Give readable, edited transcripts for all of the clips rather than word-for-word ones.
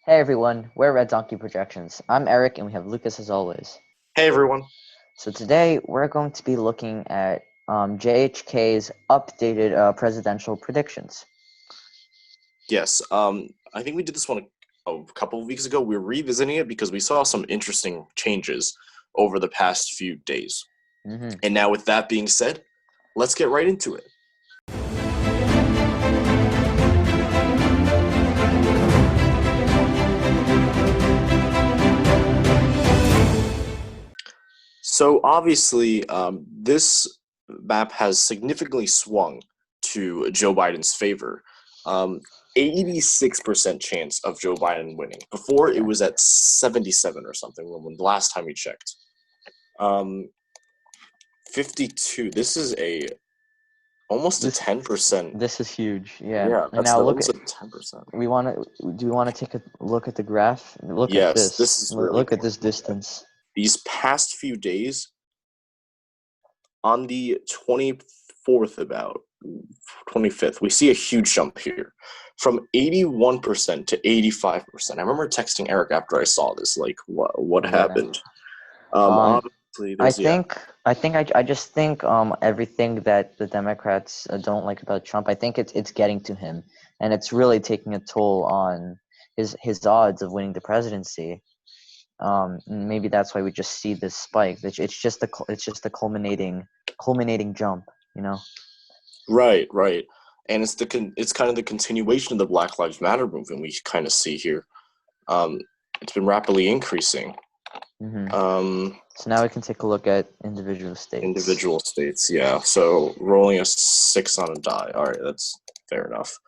Hey everyone, we're Red Donkey Projections. I'm Eric and we have Lucas as always. Hey everyone. So today we're going to be looking at JHK's updated presidential predictions. Yes, I think we did this one a couple of weeks ago. We're revisiting it because we saw some interesting changes over the past few days. Mm-hmm. And now, with that being said, let's get right into it. So obviously, this map has significantly swung to Joe Biden's favor. 86% chance of Joe Biden winning. Before it was at 77 or something when the last time we checked. 52. This is almost a 10%. This is huge, yeah. Yeah, And that's now look almost at a 10%. do we want to take a look at the graph? Look at Yes, this. this is really Look at this distance. These past few days, on the 24th, about 25th, we see a huge jump here from 81% to 85%. I remember texting Eric after I saw this, like, what Yeah. happened? Obviously, I just think everything that the Democrats don't like about Trump, I think it's getting to him, and it's really taking a toll on his odds of winning the presidency. Maybe that's why we just see this spike. It's just the culminating jump, you know. Right, and it's kind of the continuation of the Black Lives Matter movement we kind of see here. It's been rapidly increasing. Mm-hmm. So now we can take a look at individual states. Yeah. So rolling a 6 on a die. All right, that's fair enough.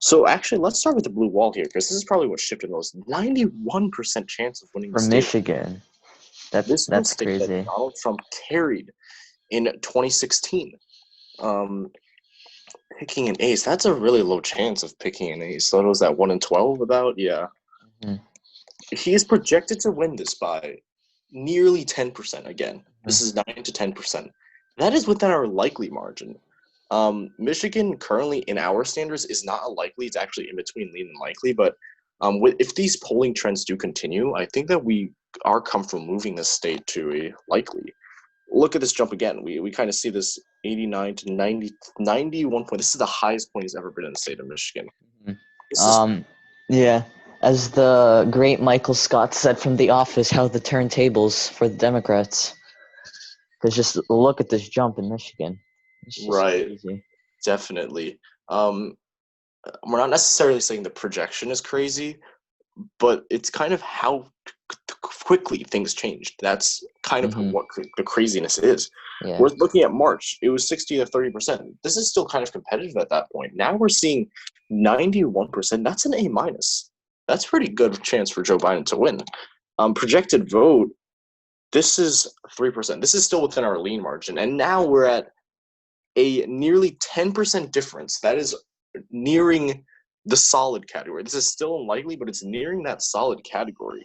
So actually, let's start with the blue wall here, because this is probably what shifted most. 91% chance of winning for Michigan. That's crazy. That Donald Trump carried in 2016. Picking an ace, that's a really low chance of picking an ace. So it was that 1 in 12 about? Yeah. Mm-hmm. He is projected to win this by nearly 10% again. This is 9 to 10%. That is within our likely margin. Michigan currently in our standards is not a likely. It's actually in between lean and likely. But if these polling trends do continue, I think that we are comfortable moving this state to a likely. Look at this jump again. We kind of see this 89 to 90, 91 point. This is the highest point he's ever been in the state of Michigan. Yeah. As the great Michael Scott said from The Office, how the turntables for the Democrats. Because just look at this jump in Michigan. It's just crazy. Definitely. We're not necessarily saying the projection is crazy, but it's kind of how quickly things changed. That's kind of what the craziness is. Yeah. We're looking at March. It was 60 to 30%. This is still kind of competitive at that point. Now we're seeing 91%. That's an A minus. That's pretty good chance for Joe Biden to win. Projected vote, this is 3%. This is still within our lean margin. And now we're at a nearly 10% difference. That is nearing the solid category. This is still unlikely, but it's nearing that solid category.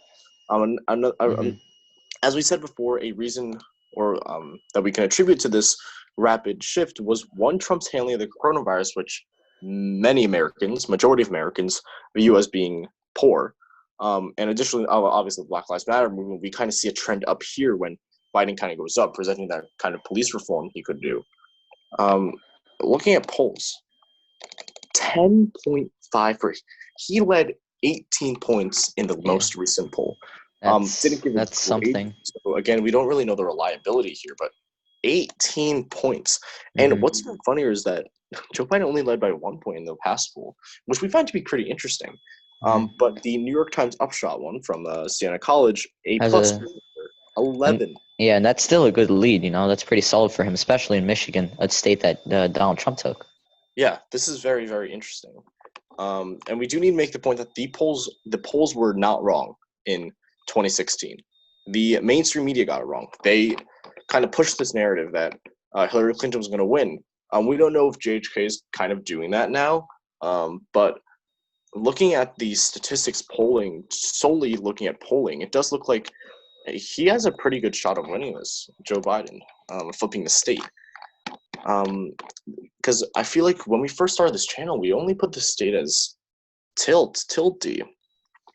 As we said before, a reason or that we can attribute to this rapid shift was one, Trump's handling of the coronavirus, which many Americans, majority of Americans, view as being poor. And additionally, obviously, the Black Lives Matter movement, we kind of see a trend up here when Biden kind of goes up, presenting that kind of police reform he could do. Looking at polls, 10.5 for he led 18 points in the most recent poll. That's something. So again, we don't really know the reliability here, but 18 points. And what's even funnier is that Joe Biden only led by 1 point in the past poll, which we find to be pretty interesting. But the New York Times upshot one from Siena College, A plus 11. Yeah, and that's still a good lead, you know. That's pretty solid for him, especially in Michigan, a state that Donald Trump took. Yeah, this is very, very interesting. And we do need to make the point that the polls were not wrong in 2016. The mainstream media got it wrong. They kind of pushed this narrative that Hillary Clinton was going to win. We don't know if JHK is kind of doing that now, but looking at the statistics solely looking at polling, it does look like he has a pretty good shot of winning this, Joe Biden, flipping the state. Because I feel like when we first started this channel, we only put the state as tilde.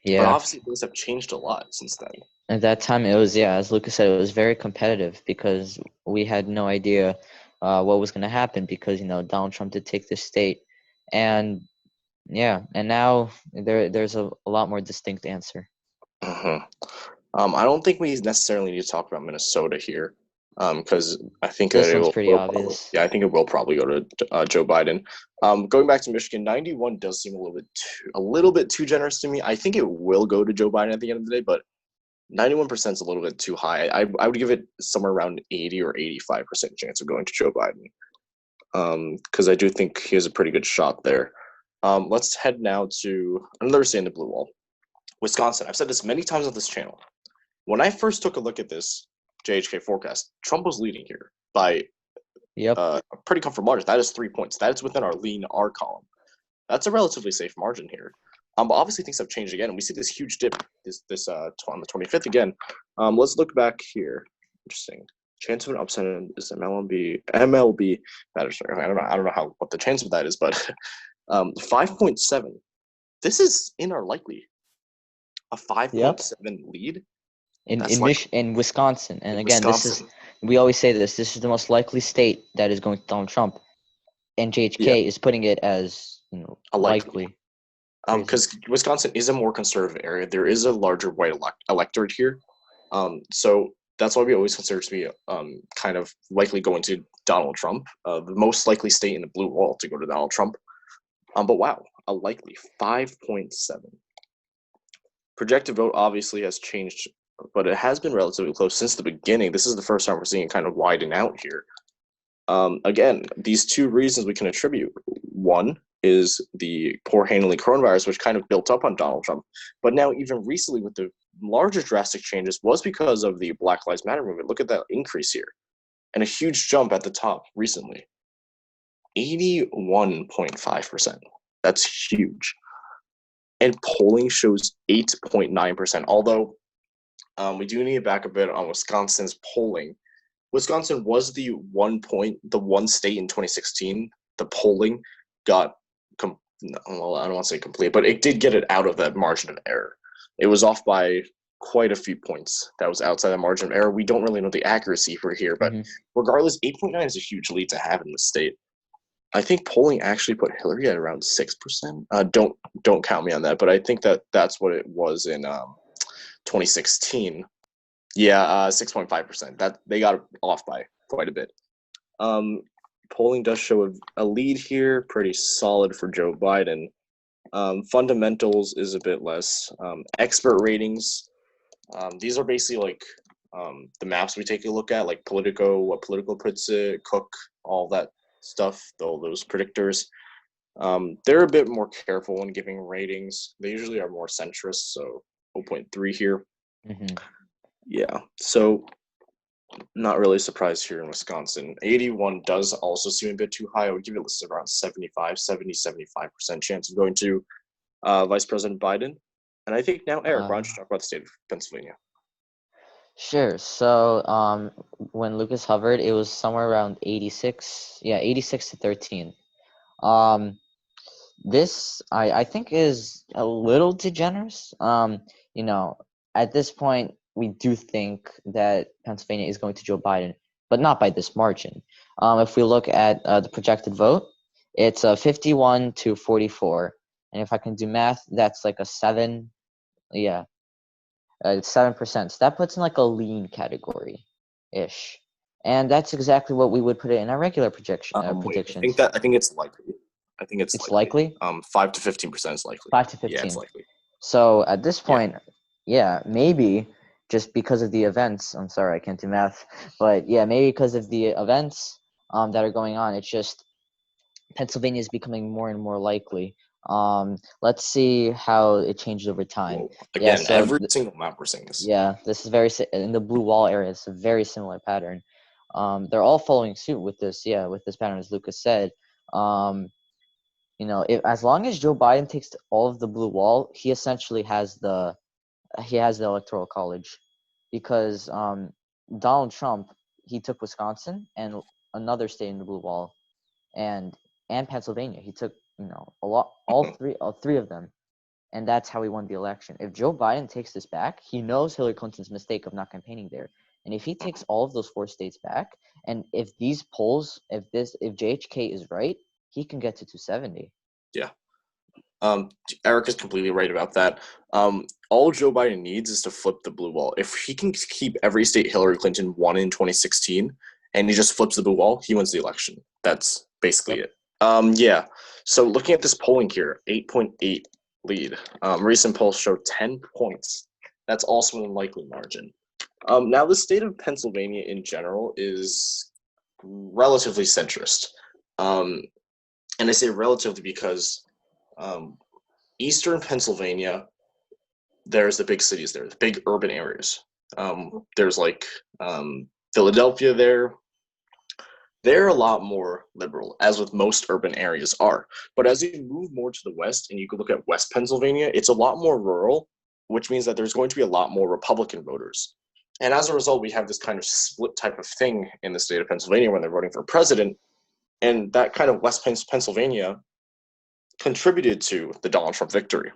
But Yeah. obviously things have changed a lot since then. At that time, it was, yeah, as Lucas said, it was very competitive because we had no idea what was going to happen because, Donald Trump did take this state. And, yeah, and now there's a lot more distinct answer. I don't think we necessarily need to talk about Minnesota here, because I think that This one's pretty obvious. I think it will probably go to Joe Biden. Going back to Michigan, 91 does seem a little bit too generous to me. I think it will go to Joe Biden at the end of the day, but 91% is a little bit too high. I would give it somewhere around 80 or 85% chance of going to Joe Biden, because I do think he has a pretty good shot there. Let's head now to another state in the blue wall. Wisconsin. I've said this many times on this channel. When I first took a look at this JHK forecast, Trump was leading here by a pretty comfortable margin. That is 3 points. That is within our lean R column. That's a relatively safe margin here. But obviously things have changed again, and we see this huge dip on the 25th again. Let's look back here. Interesting. Chance of an upset is MLB matters. I don't know what the chance of that is, but 5.7. This is in our likely. A 5.7 lead in Wisconsin. And again, we always say this is the most likely state that is going to Donald Trump, and JHK is putting it as likely. Because Wisconsin is a more conservative area. There is a larger white electorate here, so that's why we always consider it to be kind of likely going to Donald Trump, the most likely state in the blue wall to go to Donald Trump. But wow, a likely 5.7. Projected vote obviously has changed, but it has been relatively close since the beginning. This is the first time we're seeing it kind of widen out here. Again, these two reasons we can attribute. One is the poor handling coronavirus, which kind of built up on Donald Trump. But now even recently with the larger drastic changes was because of the Black Lives Matter movement. Look at that increase here. And a huge jump at the top recently. 81.5%. That's huge. And polling shows 8.9%. Although we do need to back a bit on Wisconsin's polling. Wisconsin was the one state in 2016. The polling got, I don't want to say complete, but it did get it out of that margin of error. It was off by quite a few points. That was outside the margin of error. We don't really know the accuracy for here, but regardless, 8.9 is a huge lead to have in the state. I think polling actually put Hillary at around 6%. Don't count me on that, but I think that's what it was in 2016. Yeah, 6.5%. That they got off by quite a bit. Polling does show a lead here, pretty solid for Joe Biden. Fundamentals is a bit less. Expert ratings. These are basically like the maps we take a look at, like Politico, what Politico puts it, Cook, all that stuff, all those predictors. They're a bit more careful when giving ratings. They usually are more centrist, so 0.3 here. Yeah, so not really surprised here in Wisconsin. 81 does also seem a bit too high. I would give it listed around 75% chance of going to Vice President Biden. And I think now, Eric, why don't you talk about the state of Pennsylvania? Sure. So when Lucas hovered, it was somewhere around 86. Yeah, 86 to 13. This I think is a little too generous. At this point, we do think that Pennsylvania is going to Joe Biden, but not by this margin. If we look at the projected vote, it's 51 to 44, and if I can do math, that's like a 7. Yeah, it's 7%. So that puts in like a lean category, ish, and that's exactly what we would put it in our regular predictions. I think it's likely. I think it's likely. 5 to 15% is likely. 5 to 15. Yeah, it's likely. So at this point, maybe just because of the events. I'm sorry, I can't do math, but yeah, maybe because of the events that are going on, it's just Pennsylvania is becoming more and more likely. Let's see how it changes over time. Whoa. Again, every single map we're seeing this. Yeah, this is very in the blue wall area. It's a very similar pattern. They're all following suit with this. Yeah, with this pattern, as Lucas said. As long as Joe Biden takes all of the blue wall, he essentially has the electoral college, because Donald Trump, he took Wisconsin and another state in the blue wall, and Pennsylvania. He took all three of them. and that's how he won the election. If Joe Biden takes this back, he knows Hillary Clinton's mistake of not campaigning there. And if he takes all of those 4 states back, and if these polls, if JHK is right, he can get to 270. Yeah. Eric is completely right about that. All Joe Biden needs is to flip the blue wall. If he can keep every state Hillary Clinton won in 2016, and he just flips the blue wall, he wins the election. That's basically it. Yeah. So looking at this polling here, 8.8 lead. Recent polls show 10 points. That's also an unlikely margin. Now, the state of Pennsylvania in general is relatively centrist. And I say relatively because eastern Pennsylvania, there's the big cities there, the big urban areas. There's like Philadelphia there. They're a lot more liberal, as with most urban areas are. But as you move more to the west and you can look at West Pennsylvania, it's a lot more rural, which means that there's going to be a lot more Republican voters. And as a result, we have this kind of split type of thing in the state of Pennsylvania when they're voting for president. And that kind of West Pennsylvania contributed to the Donald Trump victory.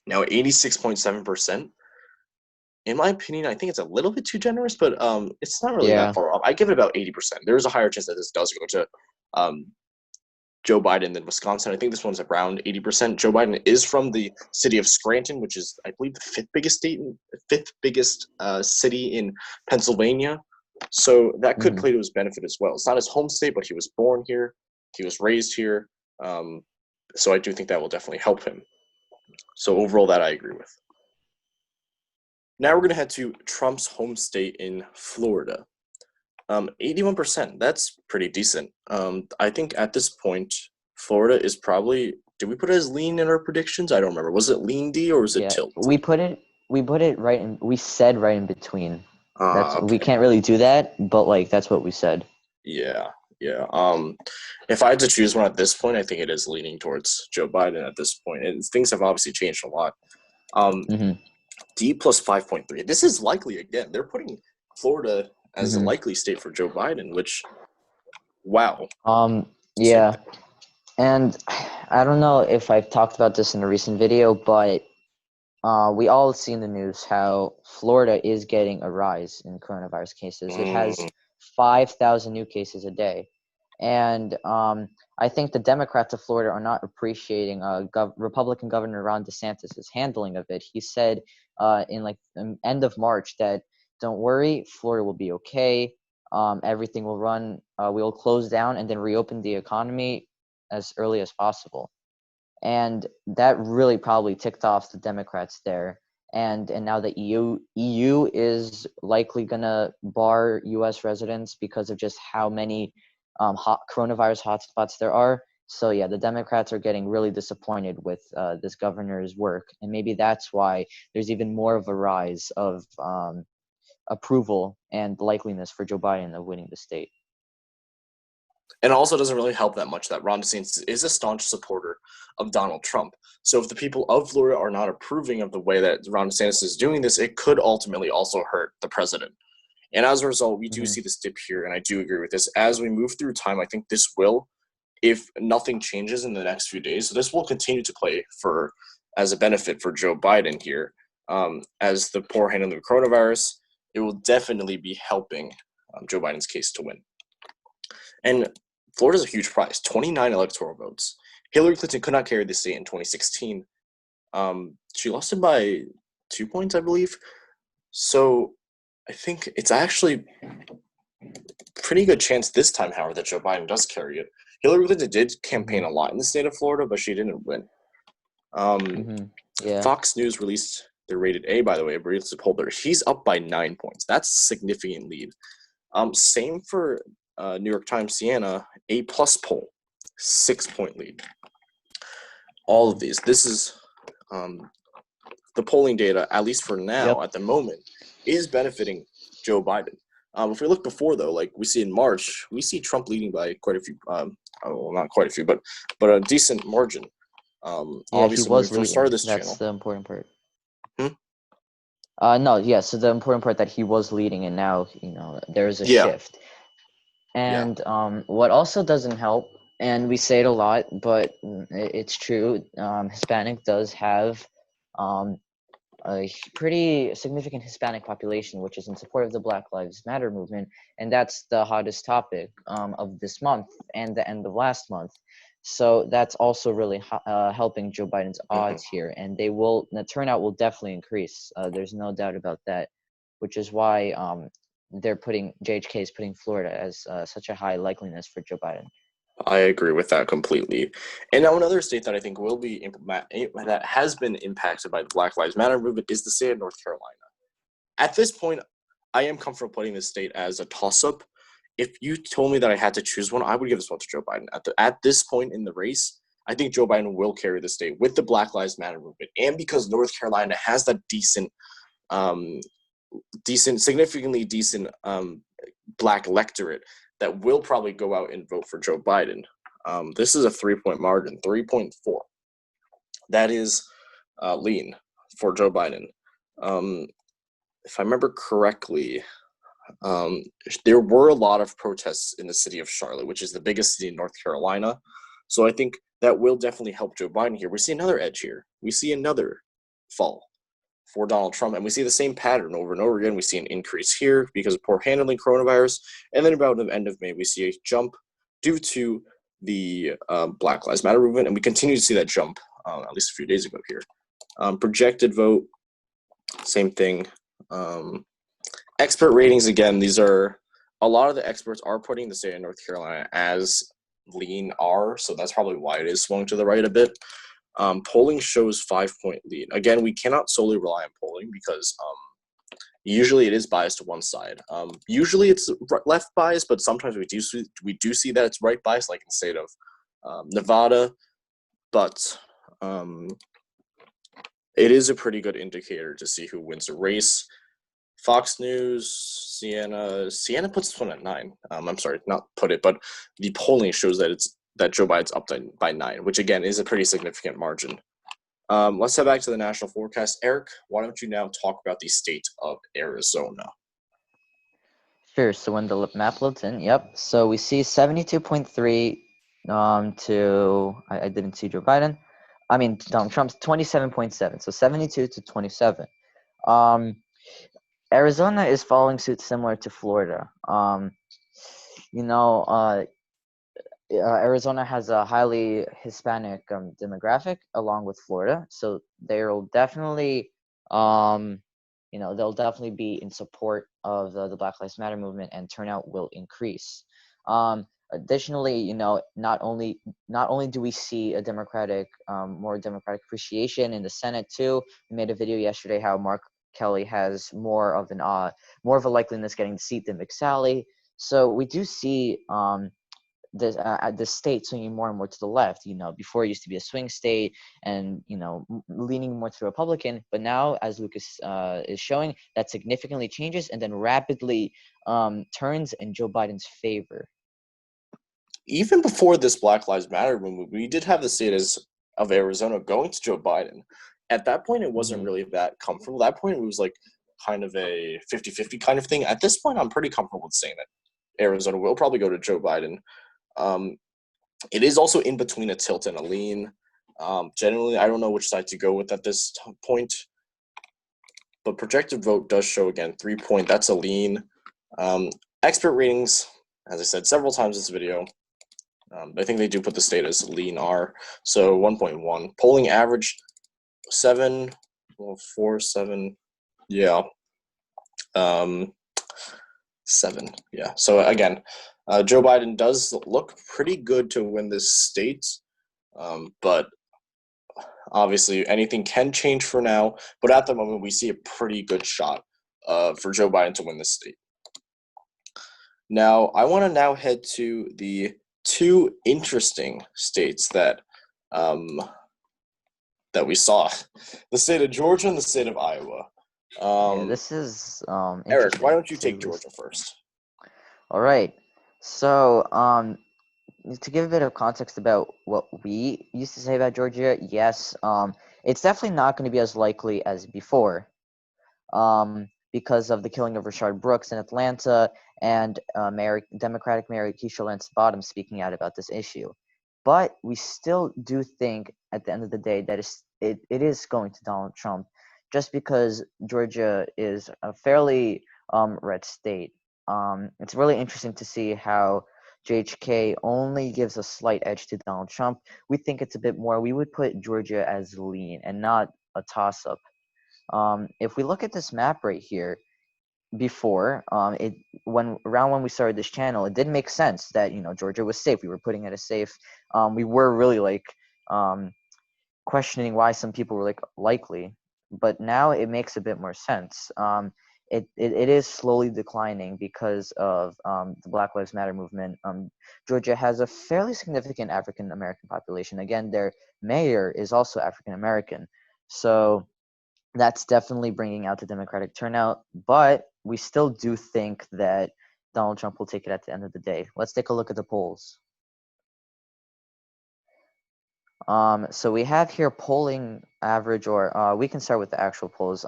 Now, 86.7%, in my opinion, I think it's a little bit too generous, but it's not really that far off. I give it about 80%. There's a higher chance that this does go to Joe Biden than Wisconsin. I think this one's around 80%. Joe Biden is from the city of Scranton, which is, I believe, the fifth biggest city in Pennsylvania. So that could play to his benefit as well. It's not his home state, but he was born here. He was raised here. So I do think that will definitely help him. So overall, that I agree with. Now we're going to head to Trump's home state in Florida. 81%, that's pretty decent. I think at this point, Florida is probably, did we put it as lean in our predictions? I don't remember. Was it lean D or was it tilt? We put it right in, we said right in between. Okay. We can't really do that, but like that's what we said. Yeah. If I had to choose one at this point, I think it is leaning towards Joe Biden at this point. And things have obviously changed a lot. D plus 5.3. This is likely again. They're putting Florida as a likely state for Joe Biden, which, wow. Yeah. And I don't know if I've talked about this in a recent video, but we all see in the news how Florida is getting a rise in coronavirus cases. It has 5,000 new cases a day. And I think the Democrats of Florida are not appreciating Republican Governor Ron DeSantis' handling of it. He said in like the end of March that, don't worry, Florida will be okay. Everything will run. We will close down and then reopen the economy as early as possible. And that really probably ticked off the Democrats there. And now the EU is likely going to bar U.S. residents because of just how many coronavirus hotspots there are. So yeah, the Democrats are getting really disappointed with this governor's work. And maybe that's why there's even more of a rise of approval and likeliness for Joe Biden of winning the state. And also doesn't really help that much that Ron DeSantis is a staunch supporter of Donald Trump. So if the people of Florida are not approving of the way that Ron DeSantis is doing this, it could ultimately also hurt the president. And as a result, we do see this dip here, and I do agree with this. As we move through time, I think this will, if nothing changes in the next few days, so this will continue to play as a benefit for Joe Biden here. As the poor handling of the coronavirus, it will definitely be helping Joe Biden's case to win. And Florida's a huge prize, 29 electoral votes. Hillary Clinton could not carry the state in 2016. She lost it by 2 points, I believe. So I think it's actually pretty good chance this time, however, that Joe Biden does carry it. Hillary Clinton did campaign a lot in the state of Florida, but she didn't win. Fox News released their rated A, by the way, released a poll there. She's up by 9 points. That's a significant lead. Same for New York Times Siena, A+ poll, 6 point lead. All of these. This is the polling data, at least for now, at the moment, is benefiting Joe Biden. If we look before, though, like we see in March, we see Trump leading by quite a few, not quite a few, but a decent margin. Obviously, he was when we started this That's channel. the important part. So the important part that he was leading, and now, there's a shift. And what also doesn't help And we say it a lot, but it's true. Hispanic does have a pretty significant Hispanic population, which is in support of the Black Lives Matter movement, and that's the hottest topic of this month and the end of last month. So that's also really helping Joe Biden's odds here, and the turnout will definitely increase. There's no doubt about that, which is why JHK is putting Florida as such a high likeliness for Joe Biden. I agree with that completely. And now another state that I think will be that has been impacted by the Black Lives Matter movement is the state of North Carolina. At this point, I am comfortable putting this state as a toss-up. If you told me that I had to choose one, I would give this one to Joe Biden. At this point in the race, I think Joe Biden will carry the state with the Black Lives Matter movement, and because North Carolina has that significantly decent Black electorate that will probably go out and vote for Joe Biden. This is a 3-point margin, 3.4. That is lean for Joe Biden. If I remember correctly, there were a lot of protests in the city of Charlotte, which is the biggest city in North Carolina. So I think that will definitely help Joe Biden here. We see another edge here. We see another fall for Donald Trump, and we see the same pattern over and over again. We see an increase here because of poor handling coronavirus, and then about the end of May, we see a jump due to the Black Lives Matter movement, and we continue to see that jump at least a few days ago here. Projected vote, same thing. Expert ratings, again, these are a lot of the experts are putting the state of North Carolina as lean R, so that's probably why it is swung to the right a bit. Polling shows 5-point lead. Again, we cannot solely rely on polling because usually it is biased to one side. Usually it's left biased, but sometimes we do see that it's right biased, like in the state of Nevada. But it is a pretty good indicator to see who wins the race. Fox News, Siena puts this one at 9. I'm sorry, not put it, but the polling shows that Joe Biden's up by 9, which again is a pretty significant margin. Let's head back to the national forecast. Eric, why don't you now talk about the state of Arizona? Sure. So when the map loads in, yep. So we see 72.3 I didn't see Joe Biden. I mean Donald Trump's 27.7. So 72 to 27. Arizona is following suit similar to Florida. Arizona has a highly Hispanic demographic along with Florida, so they'll definitely, they'll definitely be in support of the Black Lives Matter movement, and turnout will increase. Additionally, not only do we see a more democratic appreciation in the Senate too. We made a video yesterday how Mark Kelly has more of a likeliness getting the seat than McSally. So we do see the state swinging more and more to the left. Before it used to be a swing state and leaning more to the Republican, but now, as Lucas is showing, that significantly changes and then rapidly turns in Joe Biden's favor. Even before this Black Lives Matter movement, we did have the state of Arizona going to Joe Biden. At that point, it wasn't really that comfortable. At that point, it was like kind of a 50-50 kind of thing. At this point, I'm pretty comfortable with saying that Arizona will probably go to Joe Biden. It is also in between a tilt and a lean. Generally, I don't know which side to go with at this point. But projected vote does show, again, 3-point. That's a lean. Expert ratings, as I said several times in this video, I think they do put the state as lean R. So 1.1. Polling average, 7, 4, 7. Yeah. 7. Yeah. So again, Joe Biden does look pretty good to win this state, but obviously anything can change for now. But at the moment, we see a pretty good shot for Joe Biden to win this state. Now, I want to now head to the 2 interesting states that we saw: the state of Georgia and the state of Iowa. This is Eric, why don't you take Georgia first? All right. So, to give a bit of context about what we used to say about Georgia, yes, it's definitely not going to be as likely as before, because of the killing of Rashard Brooks in Atlanta and Democratic Mayor Keisha Lance Bottoms speaking out about this issue. But we still do think at the end of the day that it is going to Donald Trump, just because Georgia is a fairly red state. It's really interesting to see how JHK only gives a slight edge to Donald Trump. We think it's a bit more. We would put Georgia as lean and not a toss-up. If we look at this map right here, before when we started this channel, it did make sense that Georgia was safe. We were putting it as safe. We were really questioning why some people were likely, but now it makes a bit more sense. It is slowly declining because of the Black Lives Matter movement. Georgia has a fairly significant African American population. Again, their mayor is also African American, so that's definitely bringing out the Democratic turnout. But we still do think that Donald Trump will take it at the end of the day. Let's take a look at the polls. So we have here polling average, or we can start with the actual polls.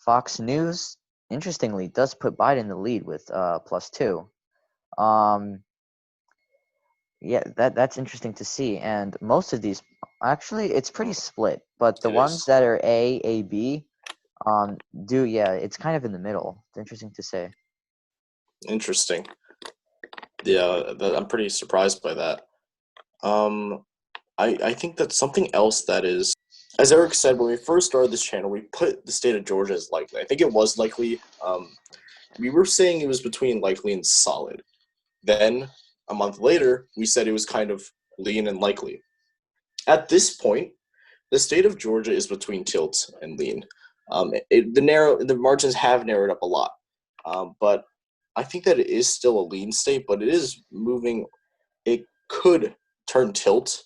Fox News, interestingly, does put Biden in the lead with +2. Yeah, that's interesting to see. And most of these, actually, it's pretty split. But the ones that are A, B, it's kind of in the middle. It's interesting to say. Interesting. Yeah, I'm pretty surprised by that. I think that's something else that is, as Eric said, when we first started this channel, we put the state of Georgia as likely. I think it was likely. We were saying it was between likely and solid. Then, a month later, we said it was kind of lean and likely. At this point, the state of Georgia is between tilt and lean. The margins have narrowed up a lot, but I think that it is still a lean state, but it is moving. It could turn tilt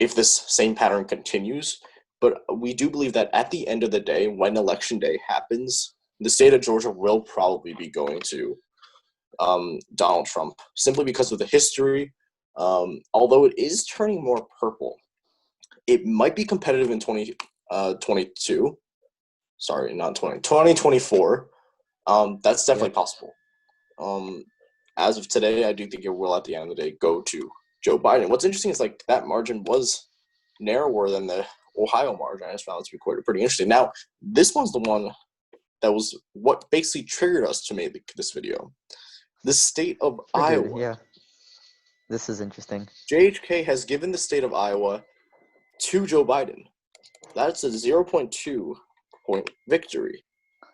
if this same pattern continues, but we do believe that at the end of the day, when election day happens, the state of Georgia will probably be going to Donald Trump, simply because of the history. Although it is turning more purple, it might be competitive in 2022. Sorry, not 2024. That's definitely possible. As of today, I do think it will, at the end of the day, go to Joe Biden. What's interesting is that margin was narrower than the Ohio margin. I just found it to be pretty interesting. Now, this one's the one that was what basically triggered us to make this video. The state of Iowa. Yeah, this is interesting. JHK has given the state of Iowa to Joe Biden. That's a 0.2 point victory.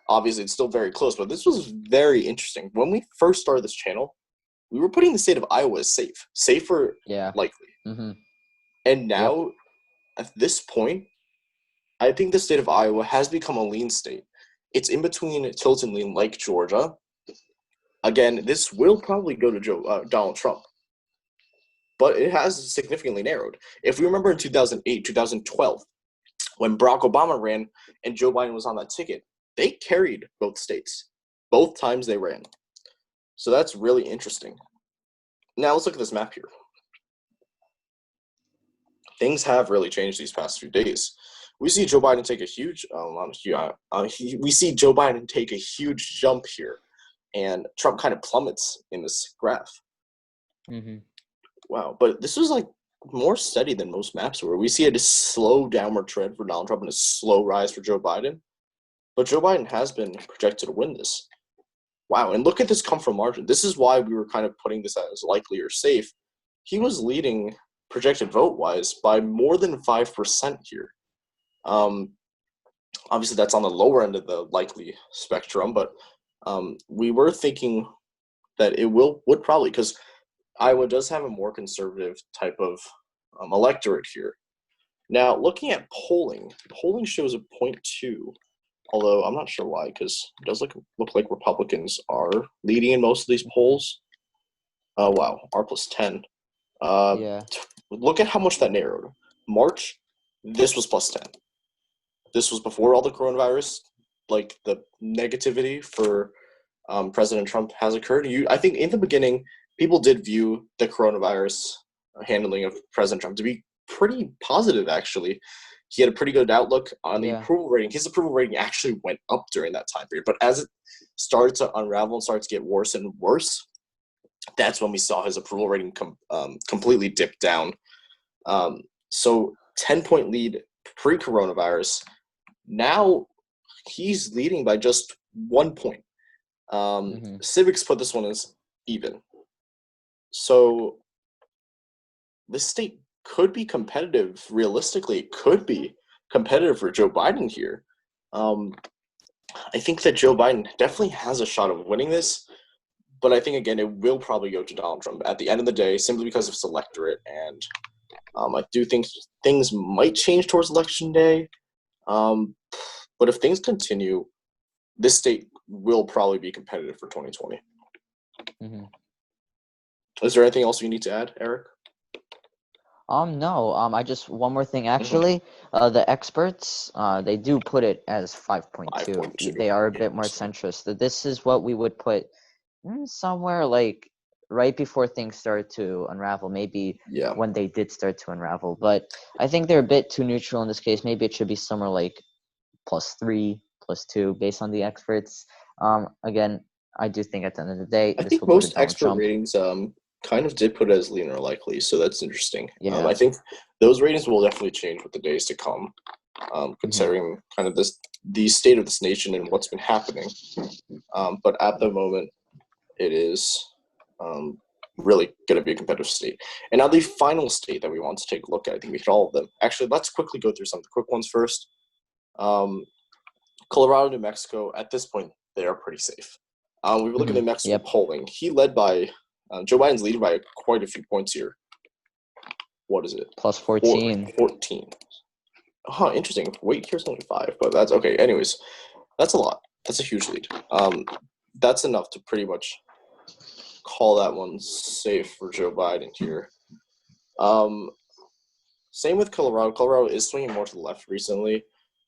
Obviously, it's still very close, but this was very interesting. When we first started this channel, we were putting the state of Iowa as safer, likely. Mm-hmm. And now, at this point, I think the state of Iowa has become a lean state. It's in between tilt and lean, like Georgia. Again, this will probably go to Donald Trump, but it has significantly narrowed. If we remember in 2008, 2012, when Barack Obama ran and Joe Biden was on that ticket, they carried both states, both times they ran. So that's really interesting. Now let's look at this map here. Things have really changed these past few days. We see Joe Biden take a huge, we see Joe Biden take a huge jump here, and Trump kind of plummets in this graph. Mm-hmm. Wow, but this was more steady than most maps were. We see a slow downward trend for Donald Trump and a slow rise for Joe Biden. But Joe Biden has been projected to win this. Wow, and look at this come from margin. This is why we were kind of putting this as likely or safe. He was leading projected vote-wise by more than 5% here. Obviously, that's on the lower end of the likely spectrum, but we were thinking that it would probably, because Iowa does have a more conservative type of electorate here. Now, looking at polling shows a 0.2. Although I'm not sure why, because it does look like Republicans are leading in most of these polls. Oh, wow. R+10. Look at how much that narrowed. March, this was +10. This was before all the coronavirus, the negativity for President Trump has occurred. I think in the beginning, people did view the coronavirus handling of President Trump to be pretty positive, actually. He had a pretty good outlook on the approval rating. His approval rating actually went up during that time period. But as it started to unravel and started to get worse and worse, that's when we saw his approval rating completely dip down. So 10-point lead pre-coronavirus. Now he's leading by just 1 point. Civics put this one as even. So this state could be competitive. Realistically, it could be competitive for Joe Biden here. I think that Joe Biden definitely has a shot of winning this, but I think, again, it will probably go to Donald Trump at the end of the day, simply because of his electorate. And I do think things might change towards Election Day. But if things continue, this state will probably be competitive for 2020. Is there anything else you need to add, Eric? No. I just one more thing actually. The experts, they do put it as 5.2. They are a bit more centrist. This is what we would put somewhere like right before things started to unravel. Maybe when they did start to unravel. But I think they're a bit too neutral in this case. Maybe it should be somewhere like +3, +2, based on the experts. Again, I do think at the end of the day, I think most expert ratings kind of did put it as lean or likely, so that's interesting. I think those ratings will definitely change with the days to come, considering kind of the state of this nation and what's been happening. But at the moment, it is really going to be a competitive state. And now the final state that we want to take a look at, I think we hit all of them. Actually, let's quickly go through some of the quick ones first. Colorado, New Mexico, at this point, they are pretty safe. We were looking at New Mexico polling. He led by Joe Biden's leading by quite a few points here. What is it? +14. 14. Interesting. Wait, here's only 5, but that's okay. Anyways, that's a lot. That's a huge lead. That's enough to pretty much call that one safe for Joe Biden here. Same with Colorado. Colorado is swinging more to the left recently.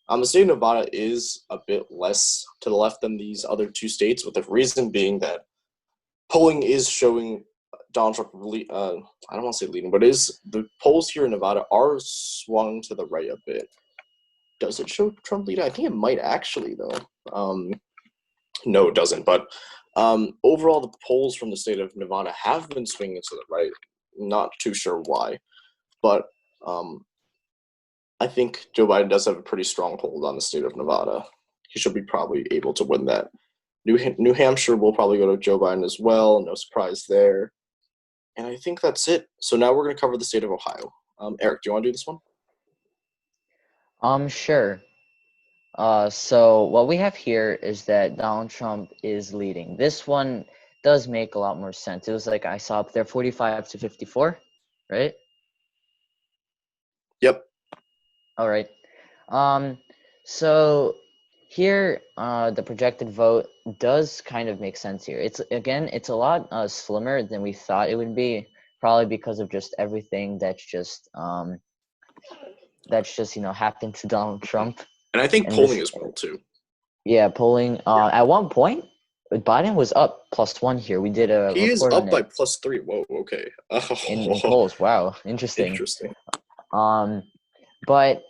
The state of Nevada is a bit less to the left than these other two states, with the reason being that polling is showing Donald Trump really, I don't want to say leading, but the polls here in Nevada are swung to the right a bit. Does it show Trump leading? I think it might actually, though. No, it doesn't. But overall, the polls from the state of Nevada have been swinging to the right. Not too sure why. But I think Joe Biden does have a pretty strong hold on the state of Nevada. He should be probably able to win that. New Hampshire will probably go to Joe Biden as well. No surprise there. And I think that's it. So now we're going to cover the state of Ohio. Eric, do you want to do this one? Sure. So what we have here is that Donald Trump is leading. This one does make a lot more sense. It was like I saw up there 45-54, right? Yep. All right. So here, the projected vote does kind of make sense here. It's a lot slimmer than we thought it would be, probably because of just everything that's just happened to Donald Trump. And I think polling as well too. Yeah, polling. At one point, Biden was up +1 here. We did a. He is up by +3. Whoa. Okay. In polls, wow, interesting. Interesting. But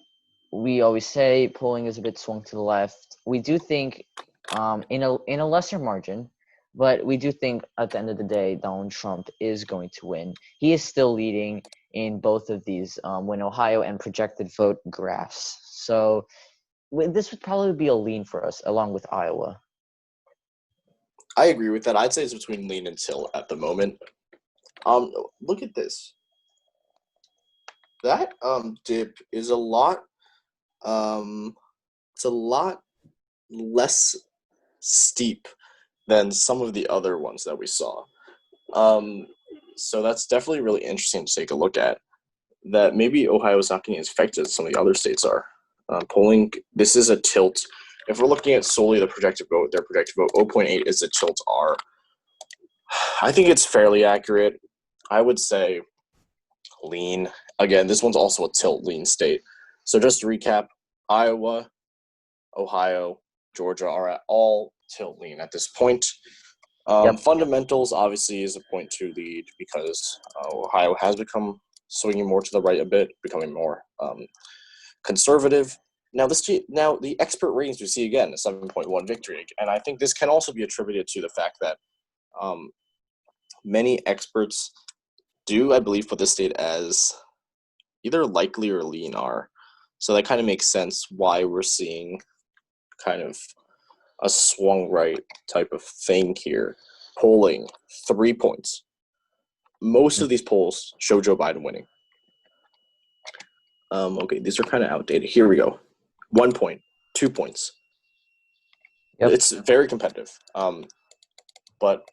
we always say polling is a bit swung to the left. We do think, in a lesser margin, but we do think at the end of the day, Donald Trump is going to win. He is still leading in both of these Win Ohio and projected vote graphs. So this would probably be a lean for us, along with Iowa. I agree with that. I'd say it's between lean and tilt at the moment. Look at this. That dip is a lot. It's a lot less steep than some of the other ones that we saw. So that's definitely really interesting to take a look at. That maybe Ohio is not getting as affected as some of the other states are. Polling, this is a tilt. If we're looking at solely the projected vote, their projected vote 0.8 is a tilt R. I think it's fairly accurate. I would say lean. Again, this one's also a tilt lean state. So just to recap, Iowa, Ohio, Georgia are at all tilt lean at this point. Fundamentals obviously is a 0.2 lead because Ohio has become swinging more to the right a bit, becoming more conservative. Now the expert ratings we see again a 7.1 victory, and I think this can also be attributed to the fact that many experts do, I believe, put the state as either likely or lean R. So that kind of makes sense why we're seeing kind of a swung right type of thing here. Polling, 3 points. Most of these polls show Joe Biden winning. Okay, these are kind of outdated. Here we go. 1 point, 2 points. Yep. It's very competitive. But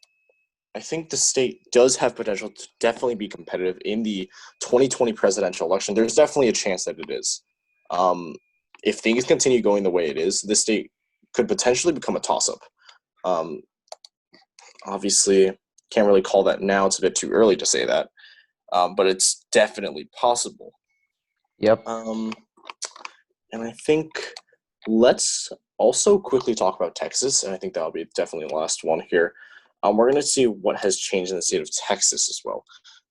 I think the state does have potential to definitely be competitive in the 2020 presidential election. There's definitely a chance that it is. If things continue going the way it is, the state could potentially become a toss-up. Obviously, can't really call that now. It's a bit too early to say that. But it's definitely possible. Yep. And I think let's also quickly talk about Texas, and I think that'll be definitely the last one here. We're going to see what has changed in the state of Texas as well.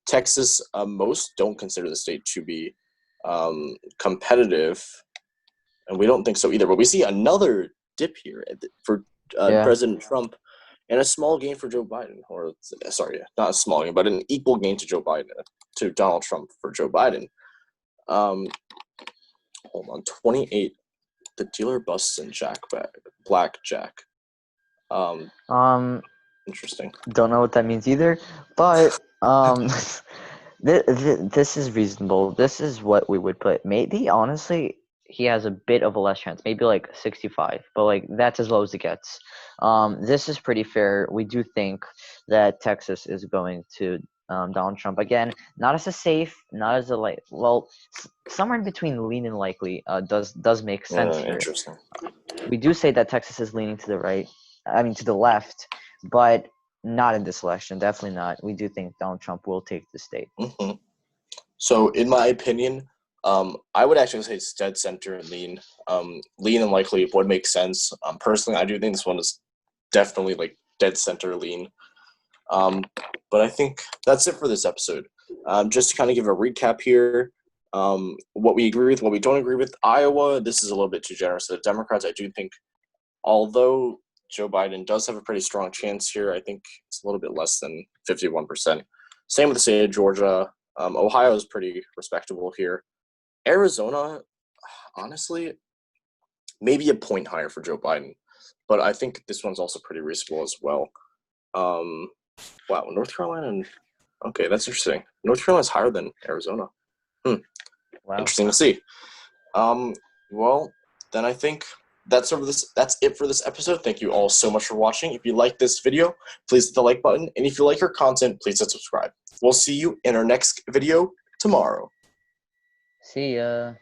Texas, most don't consider the state to be competitive, and we don't think so either. But we see another dip here for President Trump, and a small gain for Joe Biden. Or sorry, not a small gain, but an equal gain to Joe Biden, to Donald Trump for Joe Biden. Hold on, 28. The dealer busts in blackjack. Interesting. Don't know what that means either, but this is reasonable. This is what we would put. Maybe honestly, he has a bit of a less chance, maybe like 65, but like that's as low as it gets. This is pretty fair. We do think that Texas is going to Donald Trump again, not as a safe, not as a light. Well, somewhere in between lean and likely does make sense here. Interesting. We do say that Texas is leaning to the right. I mean to the left, but not in this election. Definitely not. We do think Donald Trump will take the state. Mm-hmm. So, in my opinion, I would actually say it's dead center and lean. Lean and likely would make sense. Personally, I do think this one is definitely like dead center lean. But I think that's it for this episode. Just to kind of give a recap here, what we agree with, what we don't agree with. Iowa, this is a little bit too generous to the Democrats. I do think, although Joe Biden does have a pretty strong chance here, I think it's a little bit less than 51%. Same with the state of Georgia. Ohio is pretty respectable here. Arizona, honestly, maybe a point higher for Joe Biden. But I think this one's also pretty reasonable as well. Wow, North Carolina. Okay, that's interesting. North Carolina's higher than Arizona. Wow. Interesting to see. Well, then I think that's it for this episode. Thank you all so much for watching. If you like this video, please hit the like button. And if you like our content, please hit subscribe. We'll see you in our next video tomorrow. See ya.